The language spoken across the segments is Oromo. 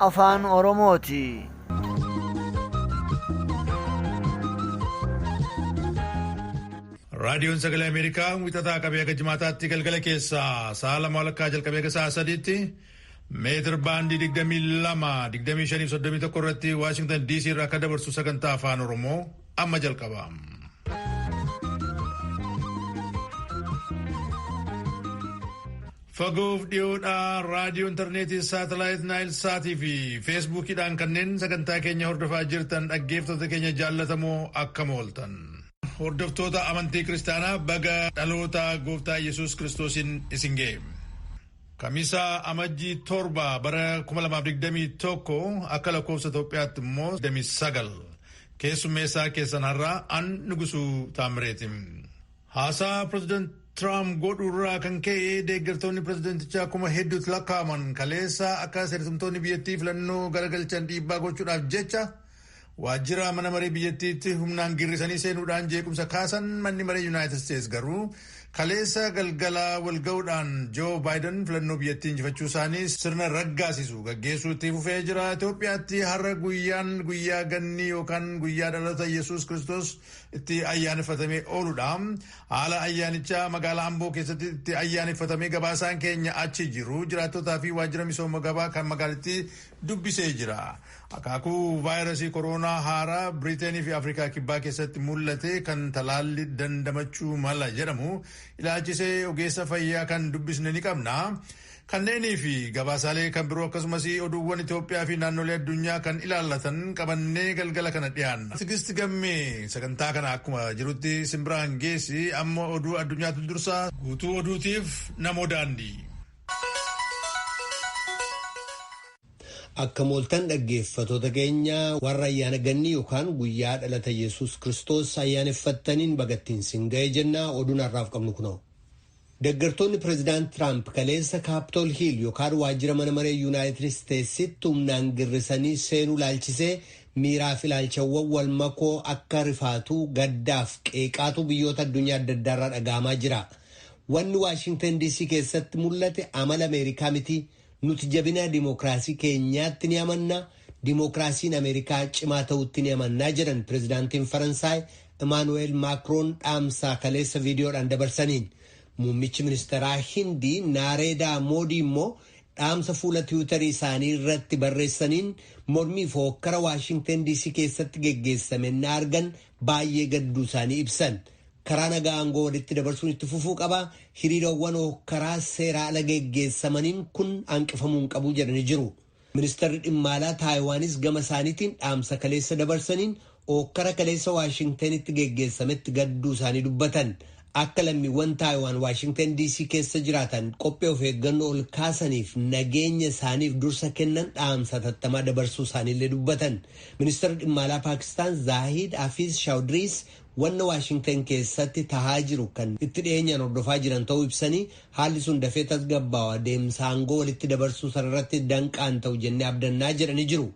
afaan Oromooti. Raadiyoon Sagalee Ameerikaa wixataa qabee akka jimaataatti galgala keessaa sa'a 2:00 jalqabee akka sa'a 3tti meetir baandii 22-25-31 irratti Waashingtan DC irraa akka dabarsu sagantaa afaan Oromoo amma jalqaba. Fagoof dhiyoodhaa raadiyoo intarneetii saatalaayit naayil saatii fi feesbuukiidhaan kanneen sagantaa keenya hordofaa jirtan dhaggeeffattoota keenya jaallatamoo akkam ooltan. Hordoftoota amantii kiristaanaa baga dhaloota gooftaa Yesuus Kiristoosiin isin ga'e. Kamisaa amajjii 7 bara 2021 akka lakkoofsa Itoophiyaatti immoo 29 keessummeessaa keessan har'aa an Nugusuu Taamireeti. Haasaa pireezidant Tiraamp godhuurraa kan ka'e deeggartoonni pireezidantichaa akkuma hedduutti lakkaa'aman kaleessa akka seeratumtoonni biyyattii filannoo garagalchan dhiibbaa gochuudhaaf jecha waajjira mana maree biyyattiitti humnaan girrisanii seenuudhaan jeequmsa kaasan manni maree Yuunaayitid Steetsi garuu kaleessa galgala walga'uudhaan Joo Baayiden filannoo biyyattii injifachuu isaanii sirna raggaasisu gaggeessuu itti fufee jira. Itoophiyaatti har'a guyyaa ganni yookaan guyyaa dhalata Yesuus Kiristoos itti ayyaaneffatamee ooludha. Haala ayyaanichaa magaalaa Amboo keessatti itti ayyaaneffatamee gabaasaan keenya achi jiru jiraattotaa fi waajjira misooma gabaa kan magaalittii dubbisee jira. Akaakuu vaayirasii koronaa haaraa Biriiteenii fi Afrikaa kibbaa keessatti mul'ate kan talaalli dandamachuu mala jedhamu ilaalchisee ogeessa fayyaa kan dubbisne ni qabna. Kanneenii fi gabaasaalee kan biroo akkasumas oduuwwan Itoophiyaa fi naannolee addunyaa kan ilaallatan qabannee galgala kana dhiyaanna. Tigisti gammee sagantaa kana akkuma jirutti simbiraan geessi amma oduu addunyaatu dursaa guutuu oduutiif namoo daandii. Akka mooltan dhaggeeffatoota keenya warra ayyaana ganni yookaan guyyaa dhalata Yesuus Kiristoos ayyaaneffattaniin bagattiin sin ga'e jennaa oduun har'aaf qabnu kunoo. Deeggartoonni pireezidaant Tiraamp kaleessa Kaapitool Hiil yookaan waajjira mana maree Yuunaayitid Isteetsitti humnaan girrisanii seenuu laalchisee miiraa fi ilaalchawwan wal makoo akka rifaatuu gaddaaf qeeqaatu biyyoota addunyaa adda addaarraa dhaga'amaa jira. Wanni Waashingtan DC keessatti mul'ate amala Ameerikaa miti. Nuti jabina dimookiraasii keenyaatti ni amanna, dimookiraasiin Ameerikaa cimaa ta'utti ni amannaa jedhan pireezidaantiin Faransaay Emaanuweel Maakiroon dhaamsaa kaleessa viidiyoodhaan dabarsaniin. Muummichi ministeeraa Hindii Naareedaa Moodii immoo dhaamsa fuula tiwiitarii isaanii irratti barreessaniin mormii fi hokkara Waashingtan DC keessatti geggeessame na argan baay'ee gadduu isaanii ibsan. Karaa nagaa aangoo walitti dabarsuun itti fufuu qaba. Hiriirawwan hokkaraa seeraa ala geggeessamaniin kun hanqifamuu hin qabu jedhanii jiru. Ministeerri dhimma alaa Taayiwaanis gama isaaniitiin dhaamsa kaleessa dabarsaniin hokkara kaleessa Waashingtanitti geggeessametti gadduu isaanii dubbatan. Akka lammiiwwan Taayiwaan Waashingtan DC keessa jiraatan qophee of eeggannoo ol kaasaniif nageenya isaaniif dursa kennan dhaamsa tattamaa dabarsuu isaaniillee dubbatan. Ministeerri dhimma alaa Paakistaan Zaahid Hafiz Chaudhries wanna Waashingtan keessatti tahaa jiru kan itti dhiyeenyaan hordofaa jiran ta'uu ibsanii haalli sun dafee tasgabbaa'aa deemsa aangoo walitti dabarsuu sanarratti danqaan ta'u jennee abdannaa jedhanii jiru.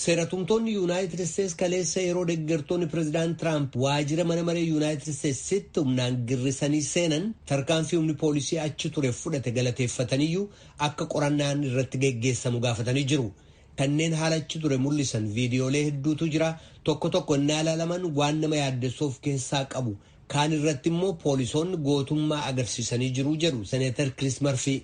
Seeratumtoonni Yuunaayitid Isteetsi kaleessa yeroo deeggartoonni pireezidaant Tiraamp waajjira mana maree Yuunaayitid Isteetsitti humnaan girrisanii seenan tarkaanfii humni poolisii achi ture fudhate galateeffataniyyuu akka qorannaan irratti geggeessamu gaafatanii jiru. Kanneen haala achi ture mul'isan viidiyoolee hedduutu jira. Tokko inni ilaalaman waan nama yaaddessuuf keessaa qabu. Kaan irratti immoo poolisoonni gootummaa agarsiisanii jiru jedhu Seneetar Chris Murphy.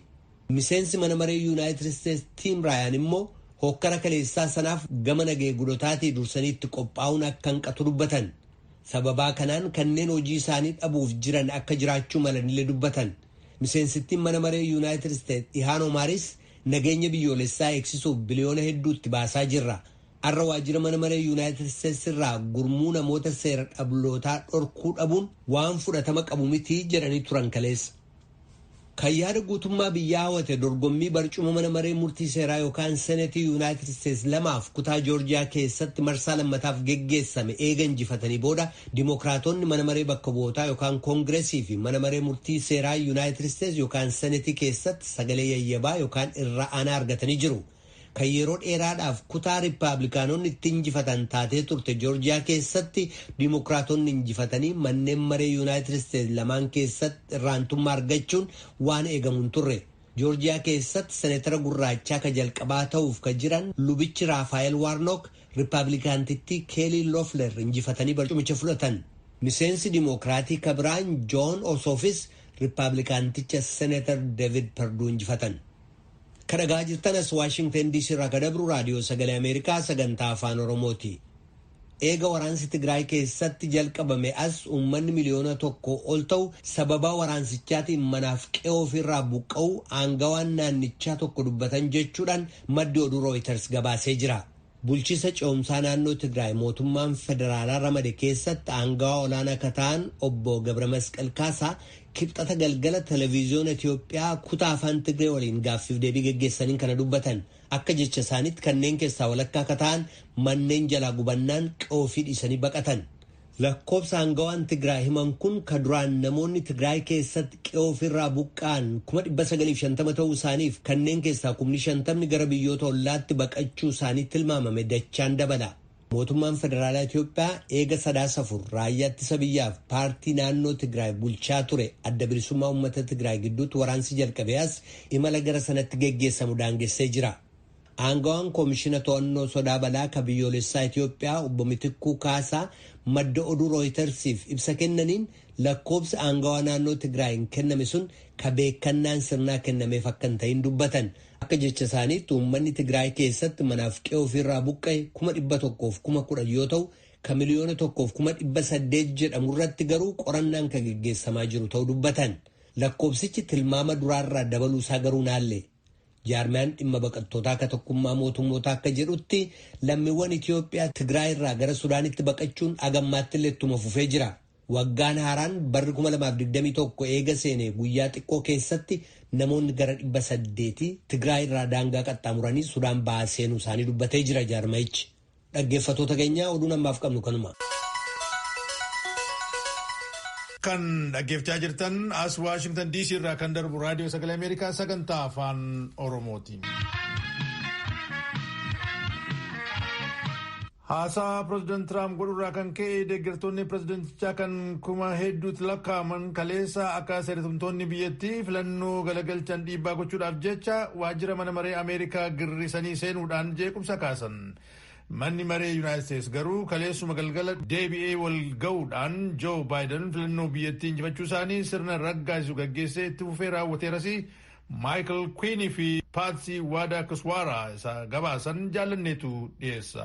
Miseensi mana maree Yuunaayitid Isteetsi Tiim Raayaan immoo hokkara kaleessaa sanaaf gama nageegudotaatii dursanii itti qophaa'uun akka hanqatu dubbatan. Sababaa kanaan kanneen hojii isaanii dhabuuf jiran akka jiraachuu malanillee dubbatan. Miseensittiin mana maree Yuunaayitid Isteetsi Ilhaan Omaaris nageenya biyyoolessaa eegsisuuf biliyoona hedduutti baasaa jirra. Har'a waajjira mana maree Yuunaayitid Isteetsi irraa gurmuu namoota seera dhablootaa dhorkuu dhabuun waan fudhatama qabu miti jedhanii turan kaleessa. Kan yaada guutummaa biyyaa hawwate dorgommii barcuma mana maree murtii seeraa yookaan senetii Yuunaayitid Isteetsi lamaaf kutaa Joorjiyaa keessatti marsaa lammataaf geggeessame eega injifatanii booda Dimookiraatonni mana maree bakka bu'ootaa yookaan Koongireesii fi mana maree murtii seeraa Yuunaayitid Isteetsi yookaan senetii keessatti sagalee yayyabaa yookaan irra aanaa argatanii jiru. Kan yeroo dheeraadhaaf kutaa Rippaabilikaanonni itti injifatan taatee turte Joorjiyaa keessatti Dimookiraatonni injifatanii manneen maree Yuunaayitid Isteetsi lamaan keessatti irraantummaa argachuun waan eegamu hin turre. Joorjiyaa keessatti seneetara gurraachaa ka jalqabaa ta'uuf ka jiran lubichi Raafaayel Waarnook Riippaabilikaantittii Keelii Loofler injifatanii barcumicha fudhatan. Miseensi Dimookiraatii ka biraan Joon Osoofis Riippaabilikaanticha seneetar Deevid Perduu injifatan. Kadhagaa jirtanas Waashingtan DC irraa kadabru raadiyoo sagalee Ameerikaa sagantaa afaan Oromooti. Eega waraansi Tigraay keessatti jalqabame as uummanni miliyoona 1 ol ta'u sababa waraansichaatiin manaaf qe'oo ofirraa buqqa'u aangawaan naannichaa tokko dubbatan jechuudhaan maddi oduu Reuters gabaasee jira. Bulchiisa ce'umsaa naannoo Tigraay mootummaan federaalaa ramade keessatti aangawaa olaanaa akka ta'an obbo Gabra Masqal Kaasaa kibxata galgala televiziyoona Itiyoophiyaa kutaa afaan Tigree waliin gaaffiif deebii geggeessaniin kana dubbatan. Akka jecha isaaniitti kanneen keessaa walakkaa akka ta'an manneen jalaa gubannaan qe'oo ofii dhiisanii baqatan. Lakkoobsa aangawaan Tigraay himan kun ka duraan namoonni Tigraay keessatti qe'oo ofirraa buqqa'an 950 ta'uu isaaniif kanneen keessaa 50 gara biyyoota ollaatti baqachuu isaanii tilmaamame dachaan dabala. Mootummaan federaalaa Itiyoophiyaa eega sadaasa afur raayyaa ittisa biyyaaf paartii naannoo Tigraay bulchaa ture adda bilisummaa uummata Tigraay gidduutti waraansi jalqabee as imala gara sanatti geggeessamu daangessee jira. Aangawaan koomishina to'annoo sodaa balaa ka biyyoolessaa Itiyoophiyaa obbo Mitikkuu Kaasaa madda oduu Rooyitersiif ibsa kennaniin lakkoobsa aangawaa naannoo Tigraayin kenname sun ka beekannaan sirnaa kennameef akka hin ta'in dubbatan. Akka jecha isaaniitti uummanni Tigraay keessatti manaaf qe'oo ofirraa buqqa'e 110,010 yoo ta'u ka miliyoona 1,800 jedhamu irratti garuu qorannaan kan geggeessamaa jiru ta'uu dubbatan. Lakkoobsichi tilmaama duraarraa dabaluusaa garuu naalle. Jaarmiyaan dhimma baqattootaa akka tokkummaa mootummootaa akka jedhutti lammiiwwan Itiyoophiyaa Tigraay irraa gara Sudaanitti baqachuun agammaatti illee ittuma fufee jira. Waggaan haaraan barri 2021 eega seenee guyyaa xiqqoo keessatti namoonni gara 800 Tigraay irraa daangaa qaxxaamuranii Sudaan ba'aa seenuu isaanii dubbatee jira jaarmayichi. Dhaggeeffattoota keenyaa oduun ammaaf qabnu kanuma. Kan dhaggeeffachaa jirtan as Waashingtan DC irraa kan darbu raadiyoo sagalee Ameerikaa sagantaa afaan Oromootiin. Haasaa pireezidaant Tiraamp godhurraa kan ka'e deeggartoonni pireezidaantichaa kan kuma hedduutti lakkaa'aman kaleessa akka seeratumtoonni biyyattii filannoo galagalchan dhiibbaa gochuudhaaf jecha waajjira mana maree Ameerikaa girrisanii seenuudhaan jeequmsa kaasan. Manni maree Yuunaayitid Steetsi garuu kaleessuma galgala deebi'ee wal ga'uudhaan Joo Baayiden filannoo biyyattii injifachuu isaanii sirna raggaasisu gaggeessee itti fufee raawwateeras Maayikel Kwiinii fi Paatsii Waadaakiswaaraa isa gabaasan jaalanneetu dhiyeessa.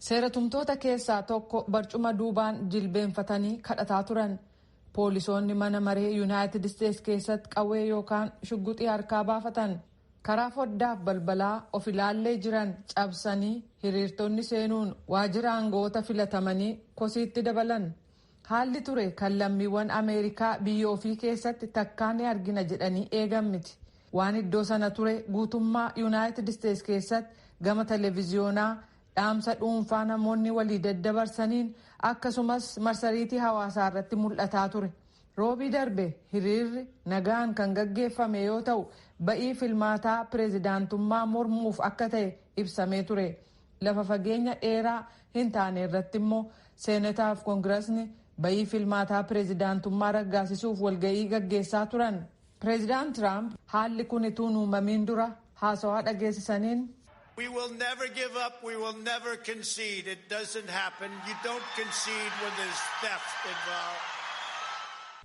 Seeratumtoota keessaa tokko barcuma duubaan jilbeenfatanii kadhataa turan. Poolisoonni mana maree Yuunaayitid Steetsi keessatti qawwee yookaan shugguxii harkaa baafatan. Karaa foddaaf balbalaa of ilaallee jiran cabsanii hiriirtonni seenuun waajjira aangoota filatamanii kosiitti dabalan. Haalli ture kan lammiiwwan Ameerikaa biyya ofii keessatti takkaa ni argina jedhanii eegan miti. Waan iddoo sana ture guutummaa Yuunaayitid Steetsi keessatti gama televiziyoonaa dhaamsa dhuunfaa namoonni walii daddabarsaniin akkasumas marsariitii hawaasaa irratti mul'ataa ture. Roobii darbe hiriirri nagaan kan gaggeeffame yoo ta'u ba'ii filmaataa pireezidaantummaa mormuuf akka ta'e ibsamee ture. Lafa fageenya dheeraa hin taane irratti immoo seenataaf koongirasni ba'ii filmaataa pireezidaantummaa raggaasisuuf walga'ii gaggeessaa turan. Pireezidaant Tiraamp haalli kun utuu hin uumamiin dura haasawaa dhageessisaniin We will never give up. We will never concede. It doesn't happen. You don't concede when there's theft involved.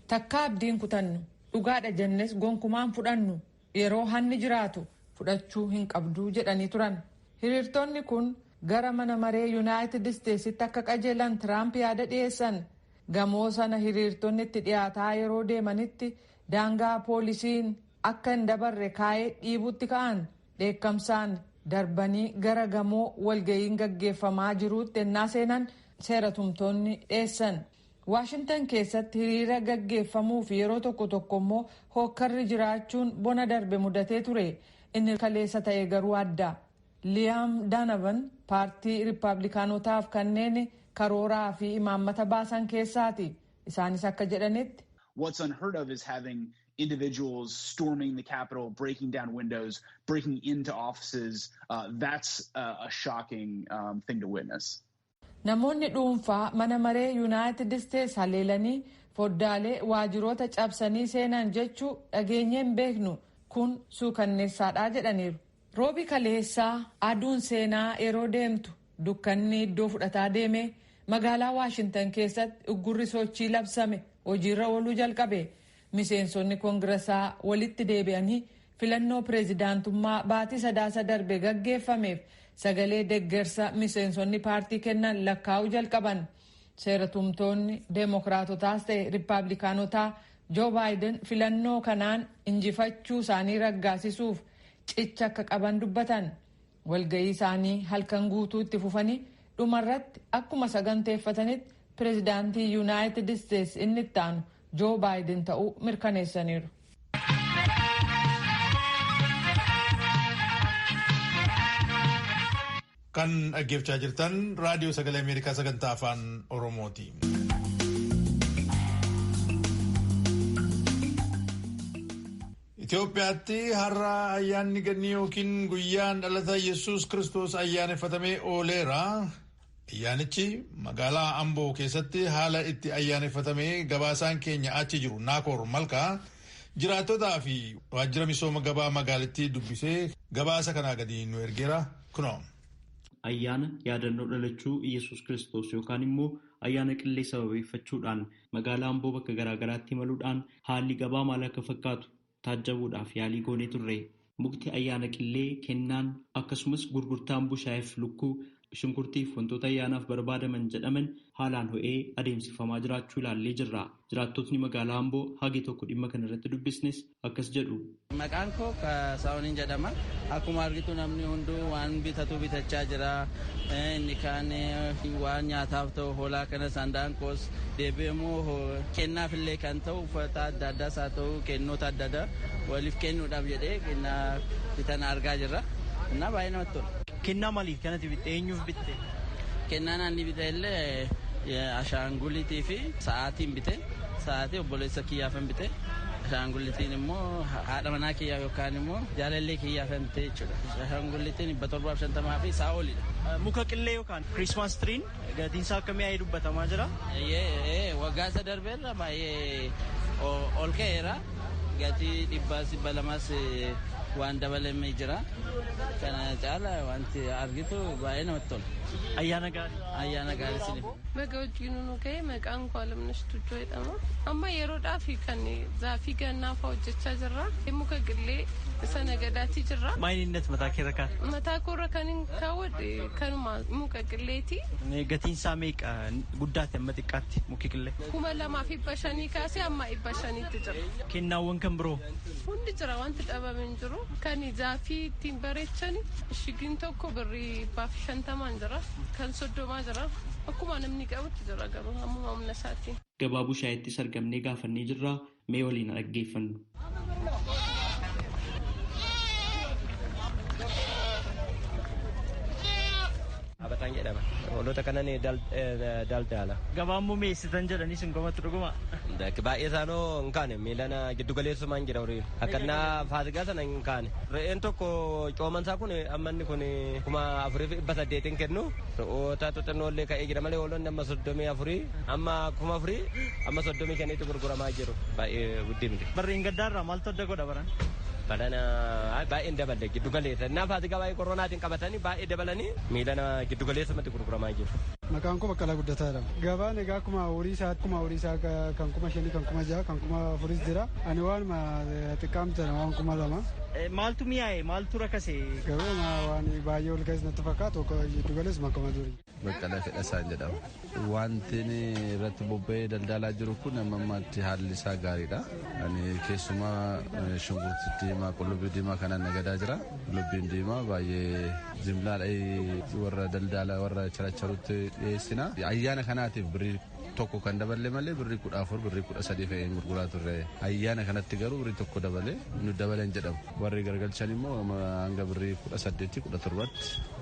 Takka abdiin kutannu dhugaadha jennes gonkumaan fudhannu yeroo hanni jiraatu fudhachuu hin qabduu jedhanii turan. Hiriirtonni kun gara mana maree Yuunaayitid Steetsitti akka qajeelan Tiraamp yaada dhiyeessan. Gamoo sana hiriirtonni itti dhiyaataa yeroo deemanitti daangaa poolisiin akka hin dabarre kaa'ee dhiibutti ka'an. Dheekkamsaan darbanii gara gamoo walga'iin gaggeeffamaa jiruutti ennaa seenan seeratumtoonni dheessan. Waashintan keessatti hiriira gaggeeffamuuf yeroo tokko tokko immoo hokkarri jiraachuun bona darbe mudatee ture. Inni kaleessa ta'e garuu adda. Liam Danavan paartii Riippaabilikaanotaaf kanneen karooraa fi imaammata baasan keessaati. Isaanis akka jedhanitti. What's unheard of is having individuals storming the Capitol, breaking down windows, breaking into offices. That's a shocking thing to witness. Namoonni dhuunfaa mana maree Yuunaayitid Steetsi haleelanii foddaalee waajiroota cabsanii seenan jechuu dhageenyeen beeknu kun suukanneessaadhaa jedhaniiru. Roobi kaleessaa aduun seenaa yeroo deemtu dukkanni iddoo fudhataa deeme magaalaa Waashintan keessatti uggurri sochii labsame hojiirra ooluu jalqabe. Miseensonni koongiresaa walitti deebi'anii filannoo pireezidaantummaa baatii sadaasa darbe gaggeeffameef sagalee deeggarsa miseensonni paartii kennan lakkaa'uu jalqaban. Seeratumtoonni deemokiraatotaas ta'e riippaabilikaanotaa Joo Baayiden filannoo kanaan injifachuu isaanii raggaasisuuf cicha akka qaban dubbatan. Walga'ii isaanii halkan guutuu itti fufanii dhumarratti akkuma saganteeffatanitti pireezidaantii Yuunaayitid Isteets inni itti aanu Joo Baayiden ta'uu mirkaneessaniiru. Kan dhaggeeffachaa jirtan raadiyoo sagalee Ameerikaa sagantaa afaan Oromooti. Itoophiyaatti har'a ayyaanni gannii yookiin guyyaan dhalata Yesuus Kiristoos ayyaaneffatamee ooleera. Ayyaanichi magaalaa Amboo keessatti haala itti ayyaaneffatamee gabaasaan keenya achi jiru Naakoor Malkaa jiraattotaa fi waajjira misooma gabaa magaalittii dubbisee gabaasa kanaa gadi nu ergeera kunoo. Ayyaana yaadannoo dhalachuu Yesuus Kiristoos yookaan immoo ayyaana qillee sababeeffachuudhaan magaalaa Amboo bakka garaagaraatti imaluudhaan haalli gabaa maal akka fakkaatu taajjabuudhaaf yaalii goonee turre. Mukti ayyaana qillee kennaan akkasumas gurgurtaan bushaayeef lukkuu shunkurtiif wantoota ayyaanaaf barbaadaman jedhaman haalaan ho'ee adeemsifamaa jiraachuu ilaallee jirra. Jiraattotni magaalaa Amboo hagi tokko dhimma kana irratti dubbisnes akkas jedhu. Maqaan koo Saawuniin jedhama. Akkuma argitu namni hunduu waan bitatu bitachaa jira. Inni kaan waan nyaataaf ta'u hoolaa kana saandaanqoos deebi'amuu kennaaf illee kan ta'u uffata adda addaas haa ta'u kennoota adda addaa waliif kennuudhaaf jedhee kennaa bitan argaa jirra. Innaa baay'ee namatti tola. Kennaa maaliif kanatti bitte? Eenyuuf bitte? Kennaan ani bite illee ashaangulitii fi sa'aatiin bite. Sa'aatii obboleessa kiyyaafan bite. Ashaangulitiin immoo haadha manaa kiyyaa yookaan immoo jaalallee kiyyaafan bite jechuudha. Ashaangulitiin 750 fi isaa olidha. Muka qillee yookaan Christmas tree gatiin isaa akka mi'aayee dubbatamaa jira? Waggaa isa darbeerra baay'ee ol ka'eera. Gatii 200 waan dabalamee jira. Kana caala wanti argitu baay'ee namatti tola. Ayyaana gaarii. Ayyaana gaarii siniif. Baga wajjin nu ka'e maqaan koo Alamnash Tuujjoo jedhama. Amma yeroodhaaf kan zaafii gannaa fa'aa hojjechaa jirra. Muka qillee isa nagadaatti jirra. Maayininnat mataa keerra kaan? Mataa koorra kan hin kaawwadhe kanuma muka qilleeti. Gatiin isaa meeqa guddaatti amma xiqqaatti muki qillee? 2,500 kaasee amma 500tti jira. Kennaawwan kan biroo? Hundi jira wanti dhabame hin jiru. Kan zaafii ittiin bareechani shigiin tokko birrii 50 jira. Kan 30 jira. Akkuma namni qabutti jira garuu amma humna isaatiin. Gabaa bushaayeettis argamnee gaafannee jirra. Mee waliin dhaggeeffannu. Abataan jedhama. Hoolota kanan daldala. Gabaan moo meessitan jedhanii sin gomatti dhuguma? Baay'ee isaanoo hin kaane miilana giddu galeessumaan jira horii. Akkannaa faasigaa sana hin kaane. Re'een tokko coomansaa kun amma inni kun 4,800 kennu. Re'oota xixinnoo ka'ee jira malee hoolonni amma 34 amma 4,000 amma 30 kenniitu gurguramaa jiru. Baay'ee guddii miti. Barreen gaddaarraa maaltu adda godha baran? Badana baay'een dabalee giddu galeessa. Naa faasigaa baay'ee koronaatiin qabatanii baay'ee dabalanii miilana giddu galeessumatti gurguramaa jiru. Maqaan koo Baqqalaa Guddataa jedhama. Gabaan egaa akkuma horii isaa kan 5,000 kan 6,000 kan 4,000 jira. Ani waanuma xiqqaamte waan 2,000. Maaltu mi'aaye maaltu rakase? Garuu waan baay'ee ol ka'es natti fakkaatu giddu galeessuma akkuma durii. Baqqalaa Fedhasaan jedhama. Wanti irratti bobba'ee daldalaa jiru kun amma ammaatti haalli isaa gaariidha. Ani keessumaa shunkurtii diimaa qullubbii diimaa kanaan nagadaa jira. Qullubbiin diimaa baay'ee jimlaadha warra daldalaa warra characharutti dhiyeessina. Ayyaana kanaatiif birrii tokko kan dabalee malee birrii 14 birrii 13 fe'ee gurguraa turre. Ayyaana kanatti garuu birrii tokko dabalee nu dabaleen jedhamu. Warri gargalchan immoo hanga birrii 18 17tti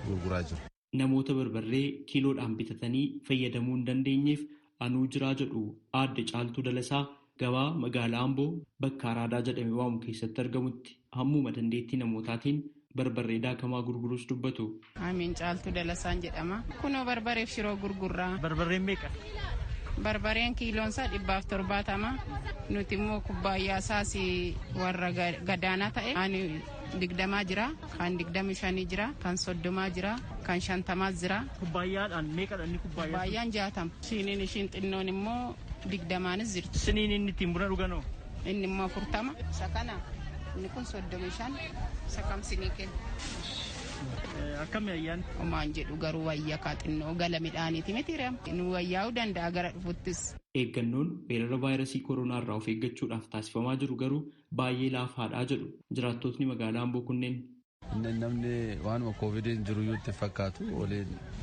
gurguraa jiru. Namoota barbarree kiiloodhaan bitatanii fayyadamuu hin dandeenyeef anuu jiraa jedhu aadde Caaltuu Dalasaa gabaa magaalaa Amboo bakka Araadaa jedhame waamu keessatti argamutti hammuma dandeettii namootaatiin barbarree daakamaa gurguruus dubbatu. Amiin Caaltuu Dalasaan jedhama. Kunoo barbareef shiroo gurgurraa. Barbarreen meeqa? Barbareen kiiloon isaa 170. Nuti immoo kubbaayyaa isaas warra gadaanaa ta'e ani 20 jira, kan 25 jira, kan 30 jira, kan 50 jira. Kubbaayyaadhaan meeqadha inni kubbaayyaa? Kubbaayaan 60. Shiniin ishiin xinnoon immoo 20 jirti. Shiniin inni ittiin buna dhuganoo? Inni immoo 40. Isa kana inni kun 35. Isa kam sinii kenna? Akkami ayyaan? Omaan jedhu garuu wayyaa kaa xinnoo gala midhaaniiti miti reem. Nu wayyaa'uu danda'a gara dhufuttis. Eeggannoon weerara vaayirasii koronaa irraa of eeggachuudhaaf taasifamaa jiru garuu baay'ee laafaadhaa jedhu jiraattotni magaalaa Amboo kunneen. Namni waanuma koovidiin jiru itti fakkaatu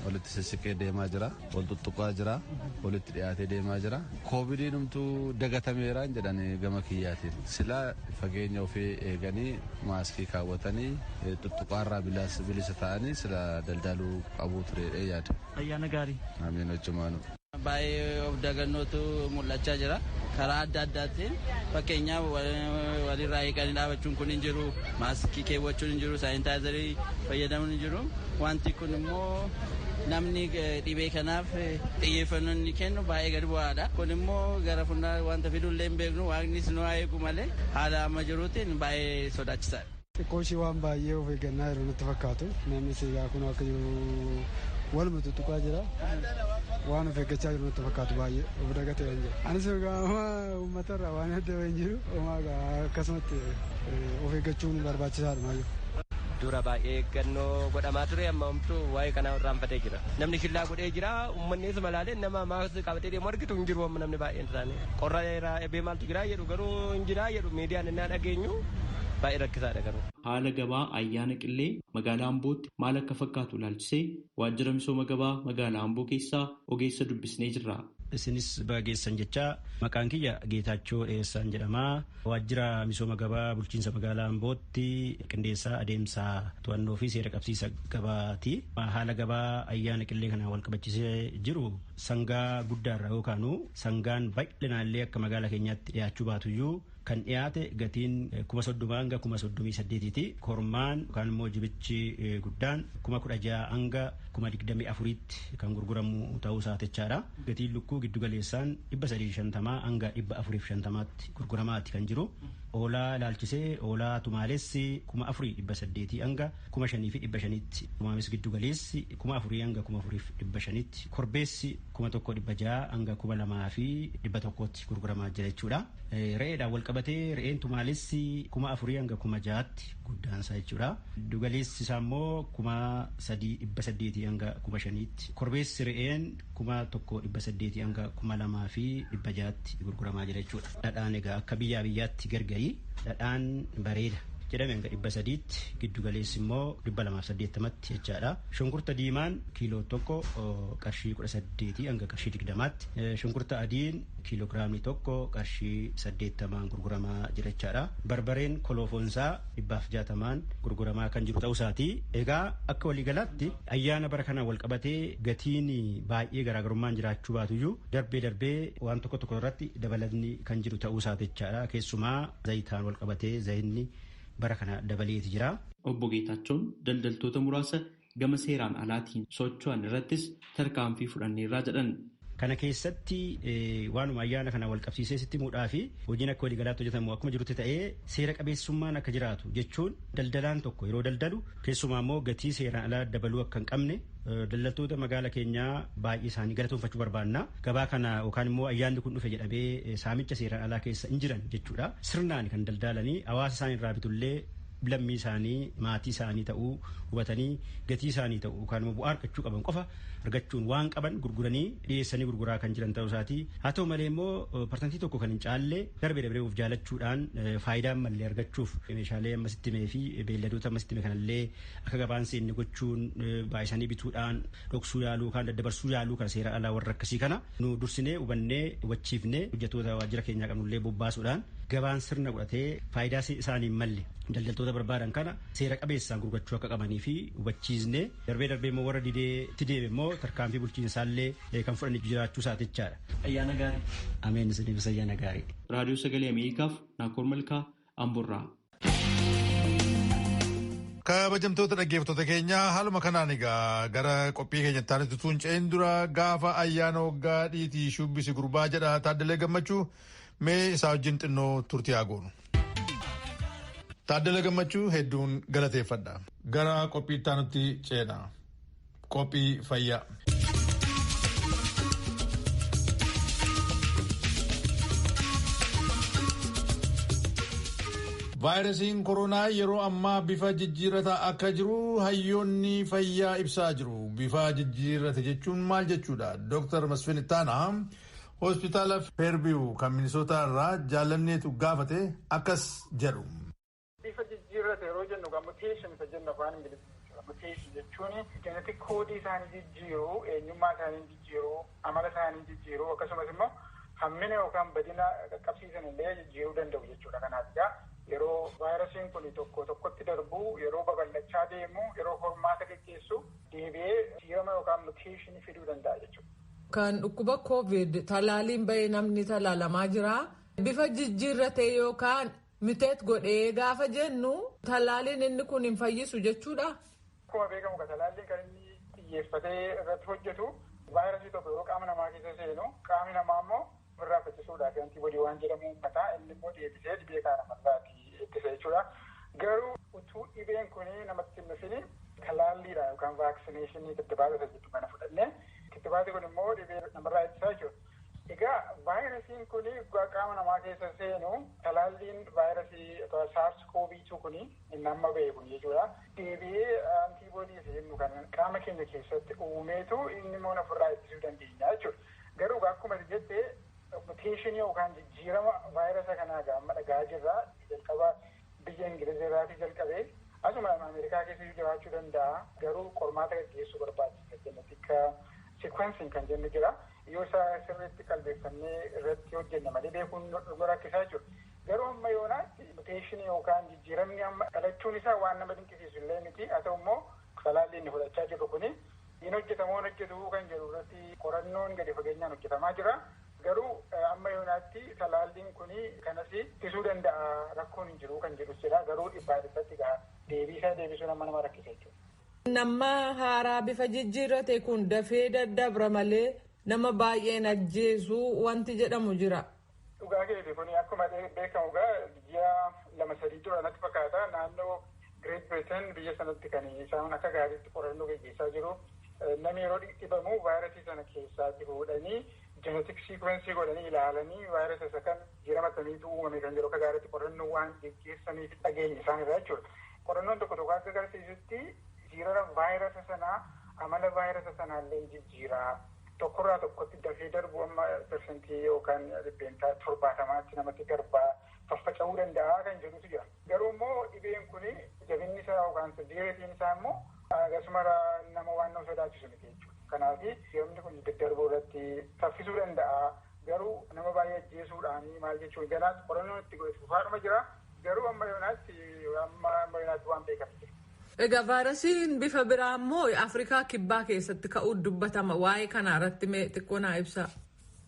walitti sissiqee deemaa jira, wal tuttuqaa jira, walitti dhiyaatee deemaa jira. Koovidiin humtuu dagatameeraan jedhanii gama kiyyaatiin silaa fageenya ofii eeganii maaskii kaawwatanii tuttuqaarraa bilisa ta'anii sila daldaluu qabuu tureedha yaada. Ayyaana gaarii. Amiin hojjumaanu. Baay'ee of dagannootu mul'achaa jira. Karaa adda addaatiin fakkeenyaaf walirraa eeganii dhaabachuun kun hin jiru, maaskii keewwachuun hin jiru, saayintaayizarii fayyadamuun hin jiru. Wanti kun immoo namni dhibee kanaaf xiyyeeffannoo inni kennu baay'ee gadi bu'aadha. Kun immoo gara fuuldura wanta fidullee hin beeknu waaqnis nu haa eegu malee haala amma jiruutiin baay'ee sodaachisaadha. Xiqqooshii waan baay'ee of eeggannaa jiru natti fakkaatu. Namni siigaa kun akka jiru waluma tuttuqaa jira. Waan of eeggachaa jiru natti fakkaatu baay'ee of dagatee hin jiru. Anis uummatarraa waan adda hin jiru akkasumatti of eeggachuun barbaachisaadha maayyoo. Dura baay'ee eeggannoo godhamaa ture amma homtuu waa'ee kanaa irraanfatee jira. Namni shillaa godhee jira uummanni isuma laalee nama maaskii qabatee deemu argitu hin jiru amma namni baay'een isaanii. Qorra irraa eebee maaltu jira jedhu garuu hin jira jedhu miidiyaan innaa dhageenyu baay'ee rakkisaadha garuu. Haala gabaa ayyaana qillee magaalaa Ambootti maal akka fakkaatu ilaalchisee waajjira misooma gabaa magaalaa Amboo keessaa ogeessa dubbisnee jirra. Isinis bageessan jecha maqaan kiyya Geetaachoo Dheessaan jedhama. Waajjira misooma gabaa bulchiinsa magaalaa Ambootti qindeessaa adeemsa to'annoo fi seera qabsiisa gabaati. Haala gabaa ayyaana qillee kana wal qabachiisee jiru sangaa guddaarra yookaan sangaan bal'inaallee akka magaalaa keenyaatti dhiyaachuu baatuyyuu kan dhiyaate gatiin 30,000 hanga 38,000ti. Kormaan yookaan immoo jibichi guddaan 16,000 hanga 24,000tti kan gurguramu ta'uu isaatechaadha. Gatiin lukkuu giddugaleessaan 350 hanga 450tti gurguramaatti kan jiru. Oolaa ilaalchisee oolaa tumaalessi 4,800 hanga 5,500tti. Tumaames giddugaleessi 4,000 hanga 4,500tti. Korbeessi 1,600 hanga 2,100tti gurguramaa jira jechuudha. Re'eedhaan wal qabatee re'een tumaalessi 4,000 hanga 6,000tti guddaansaa jechuudha. Giddugaleessi isaa immoo 3,800 hanga 5,000tti. Korbeessi re'een 1,800 hanga 2,200tti gurguramaa jira jechuudha. Dhadhaan egaa akka biyyaatti gargari. Dhadhaan bareeda jedhame hanga 300tti giddugaleessi immoo 280tti jechaadha. Shunkurta diimaan kiiloo tokko qarshii 18 hanga qarshii 20tti. Shunkurta adiin kiiloogiraamii tokko qarshii 80 gurguramaa jira jechaadha. Barbareen koloofoonsaa 160 gurguramaa kan jiru ta'uu isaati. Egaa akka waliigalaatti ayyaana bara kanaan wal qabatee gatiin baay'ee garaagarummaan jiraachuu baatuyyuu darbee waan tokko irratti dabalatni kan jiru ta'uu isaati jechaadha. Keessumaa zayitaan wal qabatee zayinni bara kana dabaleeti jira. Obbo Geetaachoon daldaltoota muraasa gama seeraan alaatiin socho'an irrattis tarkaanfii fudhanneerraa jedhan. Kana keessatti waanuma ayyaana kana wal qabsiisee sitti muudhaa fi hojiin akka waliigalaatti hojjetamu akkuma jirutti ta'ee seera qabeessummaan akka jiraatu jechuun daldalaan tokko yeroo daldalu keessumaa immoo gatii seeraan alaa dabaluu akka hin qabne daldaltoota magaala keenyaa baay'ee isaanii galatoonfachuu barbaanna. Gabaa kana yookaan immoo ayyaanni kun dhufe jedhamee saamicha seeraan alaa keessa hin jiran jechuudha. Sirnaan kan daldalanii hawaasa isaanii irraa bitullee lammii isaanii maatii isaanii ta'uu hubatanii gatii isaanii ta'uu yookaan immoo bu'aa argachuu qaban qofa argachuun waan qaban gurguranii dhiyeessanii gurguraa kan jiran ta'uu isaati. Haa ta'u malee immoo parsantii tokko kan hin caalle darbee of jaalachuudhaan faayidaan mallee argachuuf meeshaalee ammasitti himee fi beelladoota ammasitti hime kanallee akka gabaan seenne gochuun baay'isanii bituudhaan dhoksuu yaaluu yookaan daddabarsuu yaaluu kana seera alaa warra akkasii kana nu dursinee hubannee hubachiifnee hojjettoota waajjira keenyaa qabnullee bobbaasuudhaan gabaan sirna godhatee faayidaa isaaniin malle daldaltoota barbaadan kana seera qabeessaan gurgurachuu akka qabanii fi hubachiisnee darbee immoo warra didee itti deeme immoo tarkaanfii bulchiinsaallee kan fudhanii jiraachuu isaatichaadha. Ayyaana gaarii. Ameen isiniifis ayyaana gaarii. Raadiyoo Sagalee Ameerikaaf Naakoor Malkaa Amborraa. Kabajamtoota dhaggeeffattoota keenya haaluma kanaan egaa gara qophii keenyatti aanutti tuunceen dura gaafa ayyaana waggaa dhiitii shubbisi gurbaa jedha Taaddalee Gammachuu mee isaa wajjin xinnoo turtii haa goonu. Taaddalee Gammachuu hedduun galateeffadha. Gara qophii itti aanutti ceena. Qophii fayyaa. Vaayirasiin koronaa yeroo ammaa bifa jijjiirrataa akka jiru hayyoonni fayyaa ibsaa jiru. Bifa jijjiirrate jechuun maal jechuudha? Dr. Masfin Ittaanaa hospitaala Feerbiyu kan Minisootaa irraa jaalanneetu gaafate akkas jedhu. Bifa jijjiirrate yeroo jennu mutation isa jennu afaan Ingiliffaa. Mutation jechuun genetic koodii isaanii jijjiiruu, eenyummaa isaanii jijjiiruu, amala isaanii jijjiiruu akkasumas immoo hammina yookaan badina qaqqabsiisan illee jijjiiruu danda'u jechuudha. Kanaaf yeroo vaayirasiin kun tokko tokkotti darbu, yeroo babal'achaa deemu, yeroo hormaata gaggeessu deebi'ee jijjiirama yookaan muteeshinii fiduu danda'a jechuudha. Kan dhukkuba COVID talaaliin bahee namni talaalamaa jira. Bifa jijjiirrate yookaan miteet godhee gaafa jennu talaaliin inni kun hin fayyisu jechuudha. Akkuma beekamu talaalliin kan inni xiyyeeffatee irratti hojjetu vaayirasii tokko yeroo qaama namaa keessa seenu qaamni namaa immoo irraa faccisuudhaaf antiboodii waan jedhamu uummataa inni immoo deebisee dhibee kana namarraatii ittisa jechuudha. Garuu utuu dhibeen kun namatti hin dhufin talaalliidha yookaan vaaksineeshinii kittibaata jedhu kana fudhannee kittibaati kun immoo dhibee namarraa ittisaa jechuudha. Egaa vaayirasiin kun qaama namaa keessa seenu talaalliin vaayirasii SARS-CoV-2 kun inni amma ba'e kun jechuudha. Deebi'ee antiboodii jennu kan qaama keenya keessatti uumeetu inni immoo ofirraa ittisuu dandeenya jechuudha. Garuu akkuma jettee muteeshinii yookaan jijjiirama vaayirasa kanaa gaamma dhagaa jirra. Jalqaba biyya Ingilizirraatii jalqabee asuma Ameerikaa keessa jiraachuu danda'a. Garuu qormaata gaggeessuu barbaachisa. Genetika sequencing kan jennu jira. Yoo isaa sirriitti qalbeeffannee irratti hojjenna malee beekuun nu rakkisaa jiru. Garuu amma yoonaatti muteeshinii yookaan jijjiiramni amma dhalachuun isaa waan nama dinqisiisu illee miti. Haa ta'u immoo talaalli inni fudhachaa jirru kuni hin hojjetamoo hojjetu kan jedhu irratti qorannoon gadi fageenyaan hojjetamaa jira. Garuu amma yoonaatti talaalliin kun kanas ittisuu danda'a rakkoon hin jiru kan jedhu jira. Garuu dhibbaa dhibbatti deebisuu nama rakkisa jechuudha. Nama haaraa bifa jijjiirrate kun dafee daddabra malee nama baay'een ajjeesu wanti jedhamu jira. Dhugaa keeti kun akkuma beekamu ji'a 2-3 dura natti fakkaata naannoo Great Britain biyya sanatti kan isaan akka gaariitti qorannoo gaggeessaa jiru. Namni yeroo dhibamu vaayirasii sana keessaatti fuudhanii genetic sequencing godhanii ilaalanii vaayirasa isa kan jiramataniitu uumame kan jedhu akka gaariitti qorannoo waan gaggeessaniif dhageenya isaan irraa jechuudha. Qorannoon tokko tokko akka agarsiisutti jijjiirama vaayirasa sanaa amala vaayirasa sanaallee jijjiiraa. Tokkorraa tokkotti dafee darbu amma persentii yookaan dhibbeentaa 70tti namatti darbaa faffaca'uu danda'a kan jedhutu jira. Garuu immoo dhibeen kun jabinni isaa yookaan seveeritiin isaa immoo akkasuma nama waan nama sodaachisu miti jechuudha. Kanaaf yeroo kun daddarbuu irratti saffisuu danda'a. Garuu nama baay'ee ajjeesuudhaan maal jechuun ganaatti qorannoon itti godhachuufaadhuma jira. Garuu amma yoonaatti waan beekamu. Egaa vaayirasiin bifa biraa immoo Afrikaa kibbaa keessatti ka'uu dubbatama. Waa'ee kana irratti mee xiqqoo naa ibsaa.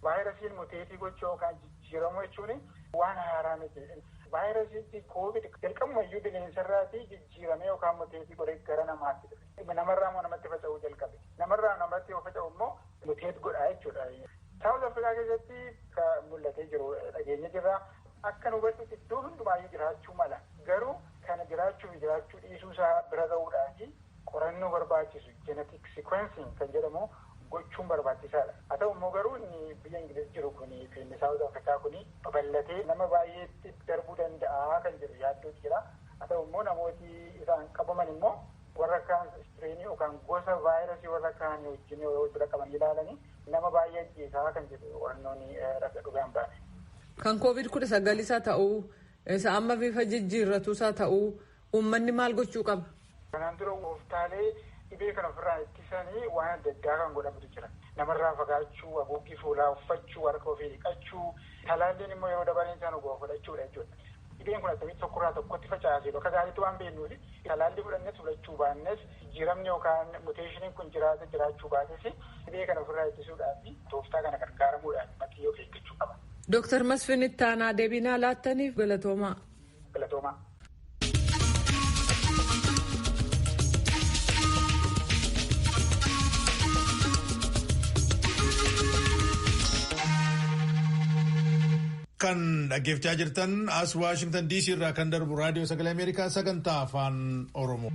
Vaayirasiin muteetii gochuu yookaan jijjiiramu jechuun waan haaraa miti. Vaayirasiin COVID jalqabumayyuu bineensarraatii jijjiiramee yookaan muteetii godhee gara namaatti dhufe. Namarraa immoo namatti faca'uu jalqabe. Namarraa namatti yoo faca'u immoo muteet godhaa jechuudha. Saawuz Afrikaa keessatti kan mul'atee jiru dhageenya jirra. Akka nu hubadhutti iddoo hundumaayyuu jiraachuu mala. Garuu kana jiraachuu dhiisuu isaa bira ga'uudhaan qorannoo barbaachisu genetic sequencing kan jedhamu gochuun barbaachisaadha. Haa ta'u immoo garuu inni biyya Ingiliz jiru kuni fi inni Saawuz Afrikaa kuni babal'atee nama baay'eetti darbuu danda'a kan jedhu yaaddootu jira. Haa ta'u immoo namooti isaan qabaman immoo warra kaan istireenii yookaan gosa vaayirasii warra kaan wajjin yoo bira qaban ilaalanii nama baay'ee ajjeesaa kan jedhu qorannoon dhugaan baane. Kan COVID-19 isaa ta'uu isa amma bifa jijjiirratu isaa ta'uu uummanni maal gochuu qaba? Kanaan dura tooftaalee dhibee kana ofirraa ittisanii waan adda addaa kan godhamutu jira. Namarraa fagaachuu, haguuggii fuulaa uffachuu, harka ofii dhiqachuu, talaalliin immoo yeroo dabaleen isaan ogaa fudhachuudha jechuudha. Dhibeen kun akkamitti tokkorraa tokkotti facaasee bakka gaariitti waan beeknuufi talaallii fudhannes fudhachuu baannes jijjiiramni yookaan muteeshiniin kun jiraachuu baates dhibee kana ofirraa ittisuudhaaf tooftaa kana gargaaramuudhaan maxiyyoo eeggachuu qaba. Dooktar Masfin Ittaanaa deebinaa laattaniif galatoomaa. Galatoomaa. Kan dhaggeeffachaa jirtan as Waashingtan DC irraa kan darbu raadiyoo sagalee Ameerikaa sagantaa afaan Oromoo.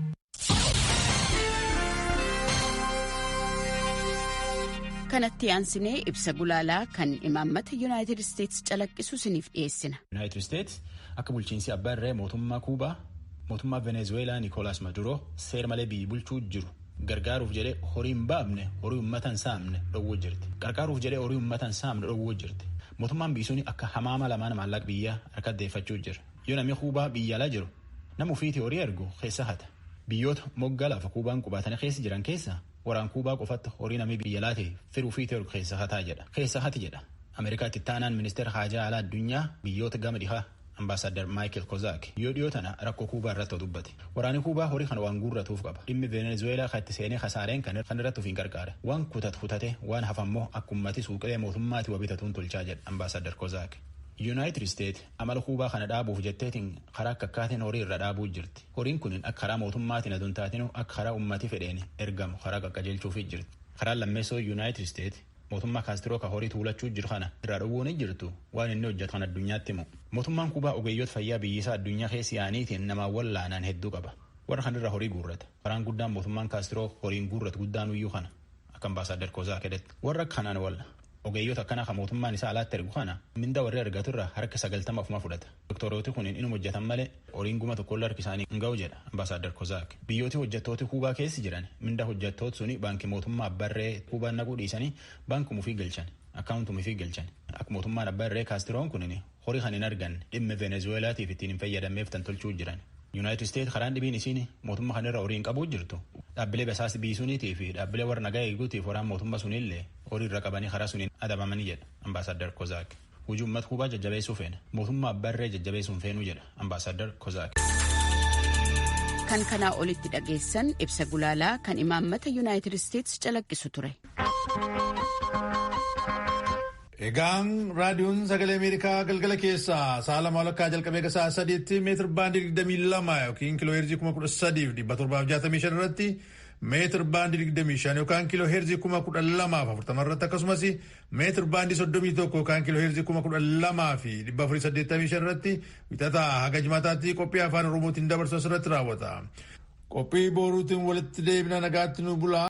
Kanatti aansinee ibsa gulaalaa kan imaammata Yuunaayitid Isteetsi calaqqisu isiniif dhiyeessina. Yuunaayitid Isteetsi akka bulchiinsi abbaa irree mootummaa Kuubaa, mootummaa Venezueelaa Nikolaas Maduro seera malee biyyi bulchuu jiru gargaaruuf jedhee horii hin baafne horii uummata hin saamne dhowwuu jirti. Gargaaruuf jedhee horii uummata hin saamne dhowwuu jirti. Mootummaan biisuun akka hamaama lamaan maallaqa biyyaa harka deeffachuu jira. Yoo namni Kuubaa biyya alaa jiru nama ofiitii horii ergu keessa hata. Biyyoota moggaa lafa Kuubaan qubatanii keessa jiran keessa waraan Kuubaa qofatti horii namni biyya alaa ta'e firuu ofiitii ergu keessa hataa jedha. Keessa hati jedha. Ameerikaatti taanaan ministeera haajaa alaa addunyaa biyyoota gama dhihaa Ambaasaadar Maayikel Kozaak yoo dhiyoo tana rakkoo Kuubaa irratti dubbate. Waraanni Kuubaa horii kana waan guurratuuf qaba. Dhimmi Venezueelaa katti seenee kasaareen kan irratti ofiin gargaara. Waan kutate waan hafammoo akka ummati suuqilee mootummaatti wabitatuun tolchaa jedha Ambaasaadar Kozaak. Yuunaayitid Isteet amala Kuubaa kana dhaabuuf jetteetiin karaa akka akkaatiin horii irra dhaabuu jirti. Horiin kun akka karaa mootummaatiin aduun taatinu akka karaa ummati fedheen ergamu karaa qaqqajeelchuufii jirti. Karaan lammeessoo Yuunaayitid Isteet mootummaa kaastiroo ka horii tuulachuu jiru kana irraa dhowwuun jirtu waan inni hojjetu kan addunyaatti himu. Mootummaan Kuubaa ogeeyyoota fayyaa biyyisaa addunyaa keessa yaaniitiin namaawwan laanaan hedduu qaba. Warra kanarra horii guurrata. Karaan guddaan mootummaan kaastiroo horiin guurratu guddaan uyyuu kana akka Ambaasaadar Kozaak jedhetti. Warra kanaan walla ogeeyyoota akkana kan mootummaan isaa alaatti ergu kana minda warri argaturra harka 90 ofuma fudhata. Doktorooti kun inuma hojjetan malee horiin guma tokkolla harki isaanii hin ga'u jedha Ambaasaadar Kozaak. Biyyooti hojjettooti Kuubaa keessa jiran minda hojjettooti suni baankii mootummaa abbarree Kuubaan naquu dhiisanii baankii ofii galchan akkaawuntii ofii galchan. Akka mootummaan abbarree kaastiroon kunin horii kan hin arganne dhimma Venezueelaatiif ittiin hin fayyadameef tan tolchuu jiran. Yuunaayitid Isteet karaan dhibiin isiin mootummaa kanarra horii hin qabuu jirtu. Dhaabbilee basaas biisuuniitii fi dhaabbilee warra nagaa eeguutiif waraan mootummaa sunillee horii irra qabanii karaa suniin adabamanii jedha Ambaasaadar Kozaak. Hojii uummata Kuubaa jajjabeessuu feena. Mootummaa abbarree jajjabeessuun feenuu jedha Ambaasaadar Kozaak. Kan kanaa olitti dhageessan ibsa gulaalaa kan imaammata Yuunaayitid Isteetsi calaqqisu ture. Egaan raadiyoon sagalee Ameerikaa galgala keessaa sa'a lama walakkaa jalqabee akka sa'a sadiitti meetir baandii 22 yookiin kiiloo heerzii 13,765 irratti meetir baandii 25 yookaan kiiloo heerzii 12,040 irratti akkasumas meetir baandii 31 yookaan kiiloo heerzii 12,485 irratti wixataa haga jimaataatti qophii afaan Oromootiin dabarsu irratti raawwata. Qophii boruutiin walitti deebina nagaatti nu bulaa.